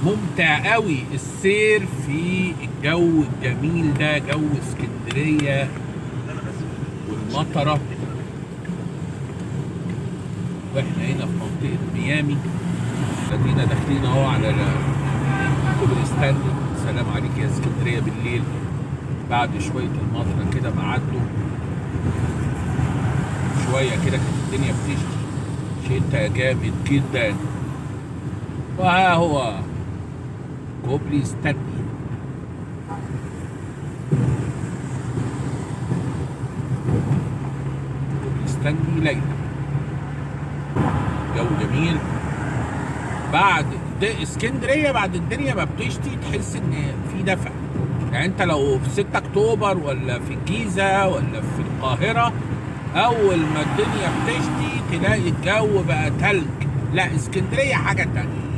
ممتع قوي السير في الجو الجميل ده، جو اسكندرية والمطرة. واحنا هنا في منطقة ميامي، ادينا داخلين اهو على كوبري ستانلي. سلام عليك يا اسكندرية بالليل بعد شوية المطرة كده ما عدوا. شوية كده كانت الدنيا بتشتي شتا جامد جدا. وها هو كوبري ستانلي. كوبري ستانلي ليلى، جو جميل. بعد ده اسكندريه بعد الدنيا ما بتشتي تحس ان في دفء. يعني انت لو في 6 اكتوبر ولا في الجيزه ولا في القاهره، اول ما الدنيا بتشتي تلاقي الجو بقى تلج. لا، اسكندريه حاجه تانية.